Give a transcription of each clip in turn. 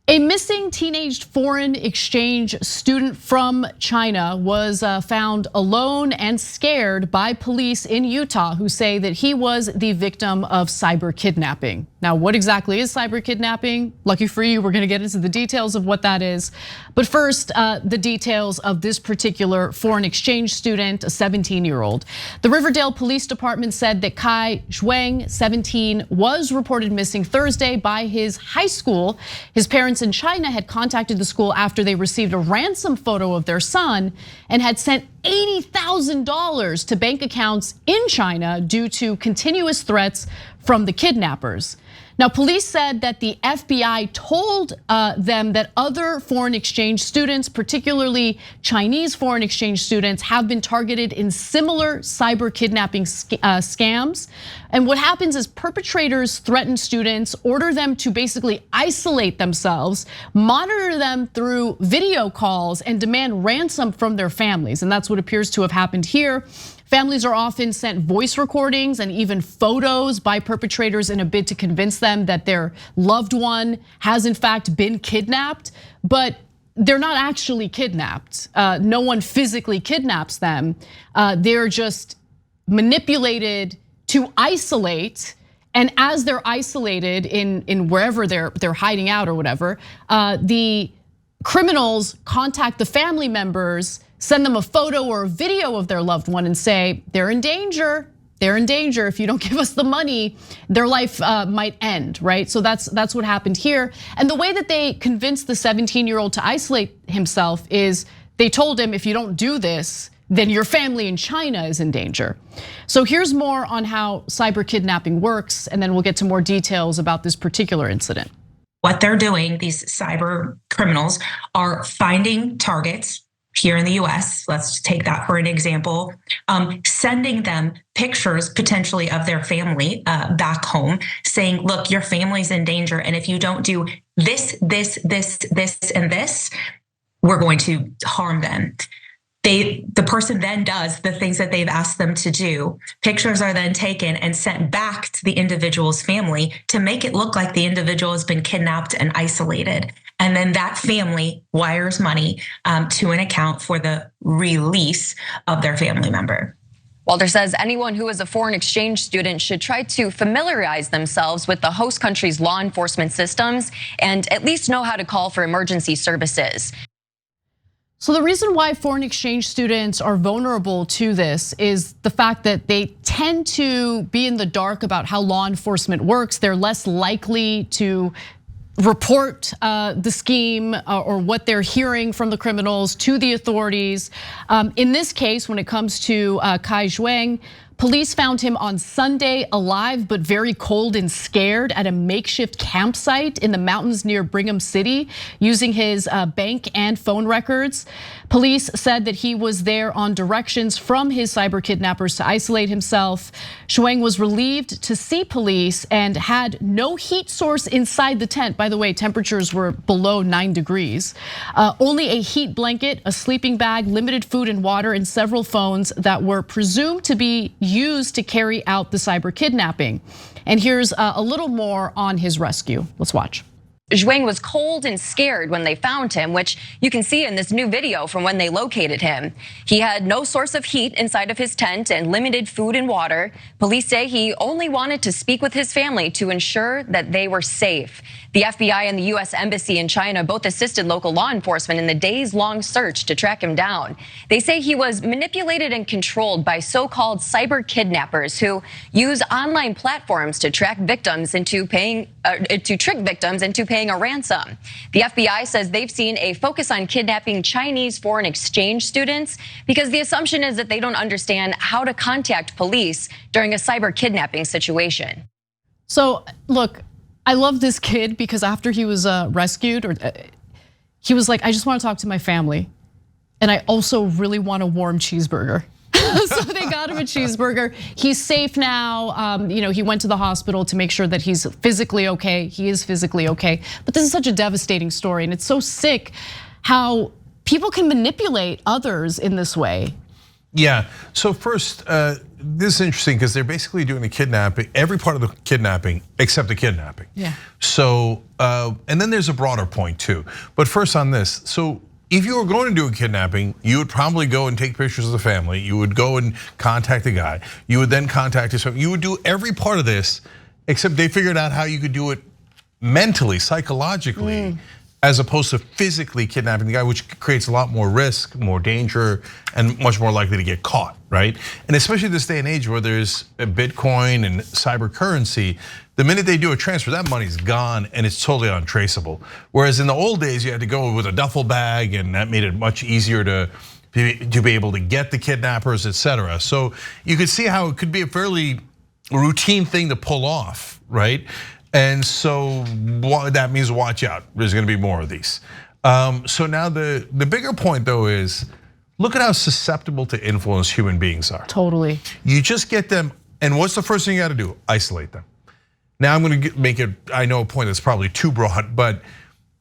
A missing teenage foreign exchange student from China was found alone and scared by police in Utah who say that he was the victim of cyber kidnapping. Now, what exactly is cyber kidnapping? Lucky for you, we're gonna get into the details of what that is. But first, the details of this particular foreign exchange student, a 17-year-old. The Riverdale Police Department said that Kai Zhuang, 17, was reported missing Thursday by his high school. His parents in China had contacted the school after they received a ransom photo of their son and had sent $80,000 to bank accounts in China due to continuous threats from the kidnappers. Now, police said that the FBI told them that other foreign exchange students, particularly Chinese foreign exchange students, have been targeted in similar cyber kidnapping scams. And what happens is perpetrators threaten students, order them to basically isolate themselves, monitor them through video calls, and demand ransom from their families. And that's what appears to have happened here. Families are often sent voice recordings and even photos by perpetrators in a bid to convince them that their loved one has in fact been kidnapped, but they're not actually kidnapped. No one physically kidnaps them. They're just manipulated to isolate. And as they're isolated in wherever they're hiding out or whatever, the criminals contact the family members, send them a photo or a video of their loved one and say, they're in danger. They're in danger. If you don't give us the money, their life might end, right? So that's what happened here. And the way that they convinced the 17-year-old to isolate himself is they told him, if you don't do this, then your family in China is in danger. So here's more on how cyber kidnapping works, and then we'll get to more details about this particular incident. What they're doing, these cyber criminals are finding targets here in the US, let's take that for an example, sending them pictures potentially of their family back home, saying, look, your family's in danger. And if you don't do this, and this, we're going to harm them. The person then does the things that they've asked them to do. Pictures are then taken and sent back to the individual's family to make it look like the individual has been kidnapped and isolated. And then that family wires money to an account for the release of their family member. Walter says anyone who is a foreign exchange student should try to familiarize themselves with the host country's law enforcement systems and at least know how to call for emergency services. So the reason why foreign exchange students are vulnerable to this is the fact that they tend to be in the dark about how law enforcement works. They're less likely to report the scheme or what they're hearing from the criminals to the authorities. In this case, when it comes to Kai Zhuang, police found him on Sunday alive but very cold and scared at a makeshift campsite in the mountains near Brigham City using his bank and phone records. Police said that he was there on directions from his cyber kidnappers to isolate himself. Zhuang was relieved to see police and had no heat source inside the tent. By the way, temperatures were below 9 degrees. Only a heat blanket, a sleeping bag, limited food and water, and several phones that were presumed to be used to carry out the cyber kidnapping. And here's a little more on his rescue. Let's watch. Zhuang was cold and scared when they found him, which you can see in this new video from when they located him. He had no source of heat inside of his tent and limited food and water. Police say he only wanted to speak with his family to ensure that they were safe. The FBI and the US Embassy in China both assisted local law enforcement in the days-long search to track him down. They say he was manipulated and controlled by so-called cyber kidnappers who use online platforms to track victims into paying, to trick victims into paying a ransom. The FBI says they've seen a focus on kidnapping Chinese foreign exchange students because the assumption is that they don't understand how to contact police during a cyber kidnapping situation. So look, I love this kid because after he was rescued, he was like, I just want to talk to my family. And I also really want a warm cheeseburger. So they got him a cheeseburger. He's safe now. He went to the hospital to make sure that he's physically okay. He is physically okay. But this is such a devastating story, and it's so sick how people can manipulate others in this way. Yeah. So first, this is interesting because they're basically doing the kidnapping, every part of the kidnapping except the kidnapping. Yeah. So, and then there's a broader point too. But first on this, so if you were going to do a kidnapping, you would probably go and take pictures of the family. You would go and contact the guy. You would then contact his family. You would do every part of this, except they figured out how you could do it mentally, psychologically, as opposed to physically kidnapping the guy, which creates a lot more risk, more danger, and much more likely to get caught, right? And especially this day and age where there's a Bitcoin and cyber currency, the minute they do a transfer, that money's gone and it's totally untraceable. Whereas in the old days, you had to go with a duffel bag, and that made it much easier to be able to get the kidnappers, etc. So you could see how it could be a fairly routine thing to pull off, right? And so that means watch out. There's going to be more of these. So now the bigger point though is, look at how susceptible to influence human beings are. Totally. You just get them, and what's the first thing you got to do? Isolate them. Now I'm going to make it, I know a point that's probably too broad, but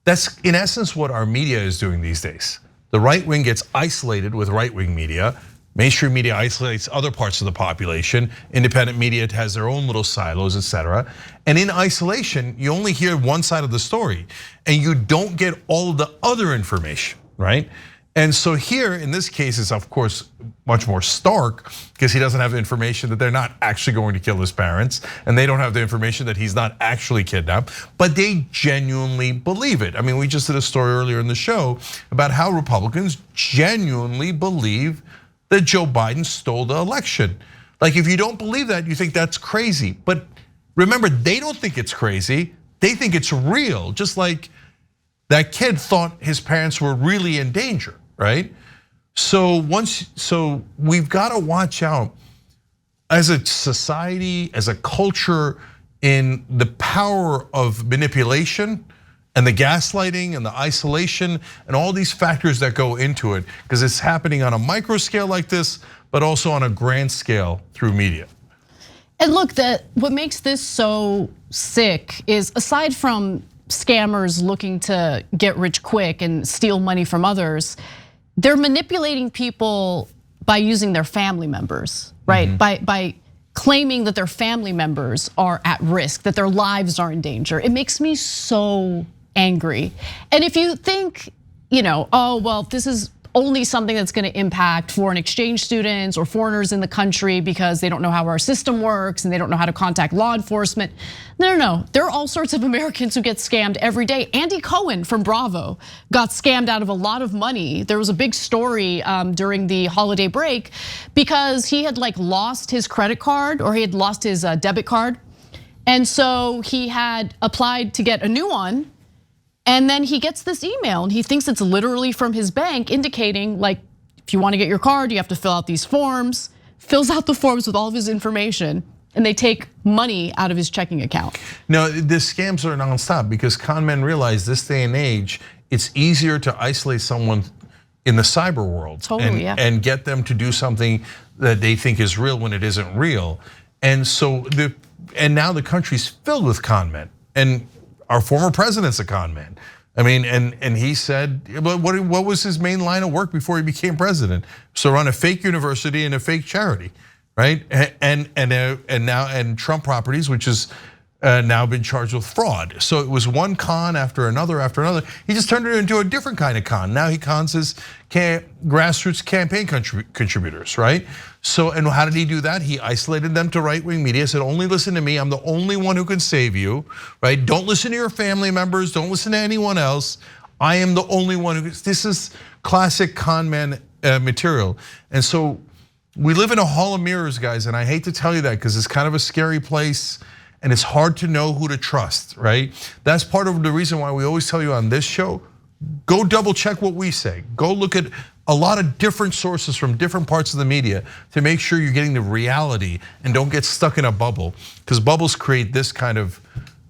that's in essence what our media is doing these days. The right wing gets isolated with right wing media. Mainstream media isolates other parts of the population. Independent media has their own little silos, etc. And in isolation, you only hear one side of the story, and you don't get all of the other information, right? And so here, in this case, it's of course much more stark because he doesn't have the information that they're not actually going to kill his parents, and they don't have the information that he's not actually kidnapped, but they genuinely believe it. I mean, we just did a story earlier in the show about how Republicans genuinely believe that Joe Biden stole the election. Like, if you don't believe that, you think that's crazy. But remember, they don't think it's crazy. They think it's real. Just like that kid thought his parents were really in danger, right? So we've got to watch out as a society, as a culture, in the power of manipulation and the gaslighting and the isolation and all these factors that go into it, because it's happening on a micro scale like this, but also on a grand scale through media. And look, what makes this so sick is, aside from scammers looking to get rich quick and steal money from others, they're manipulating people by using their family members, right? By claiming that their family members are at risk, that their lives are in danger. It makes me so angry. And if you think, oh, well, this is only something that's going to impact foreign exchange students or foreigners in the country because they don't know how our system works and they don't know how to contact law enforcement. No. There are all sorts of Americans who get scammed every day. Andy Cohen from Bravo got scammed out of a lot of money. There was a big story during the holiday break because he had lost his credit card, or he had lost his debit card. And so he had applied to get a new one. And then he gets this email and he thinks it's literally from his bank, indicating if you want to get your card, you have to fill out these forms, fills out the forms with all of his information, and they take money out of his checking account. No, the scams are nonstop because con men realize this day and age, it's easier to isolate someone in the cyber world and get them to do something that they think is real when it isn't real. And so now the country's filled with con men. And our former president's a con man. I mean, and he said, what was his main line of work before he became president? So run a fake university and a fake charity, right? And Trump Properties, which is now been charged with fraud. So it was one con after another after another. He just turned it into a different kind of con. Now he cons his grassroots campaign contributors, right? So, and how did he do that? He isolated them to right-wing media, said, only listen to me, I'm the only one who can save you, right? Don't listen to your family members, don't listen to anyone else. I am the only one who, this is classic con man material. And so we live in a hall of mirrors, guys, and I hate to tell you that because it's kind of a scary place and it's hard to know who to trust, right? That's part of the reason why we always tell you on this show, go double check what we say. Go look at a lot of different sources from different parts of the media to make sure you're getting the reality and don't get stuck in a bubble, because bubbles create this kind of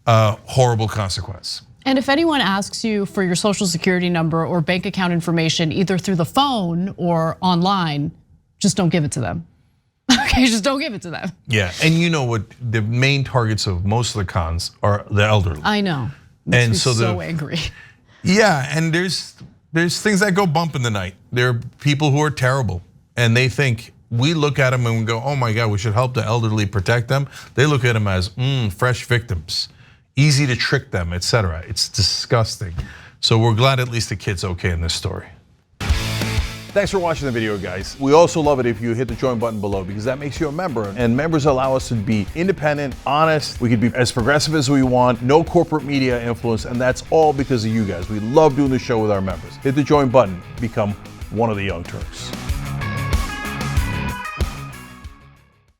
horrible consequence. And if anyone asks you for your social security number or bank account information, either through the phone or online, just don't give it to them. Okay, just don't give it to them. Yeah, and you know what, the main targets of most of the cons are the elderly. I know, makes me so angry. Yeah, and there's things that go bump in the night. There are people who are terrible, and they think we look at them and we go, oh my God, we should help the elderly, protect them. They look at them as fresh victims, easy to trick them, etc. It's disgusting. So we're glad at least the kid's okay in this story. Thanks for watching the video, guys. We also love it if you hit the join button below, because that makes you a member, and members allow us to be independent, honest. We can be as progressive as we want, no corporate media influence, and that's all because of you guys. We love doing the show with our members. Hit the join button, become one of the Young Turks.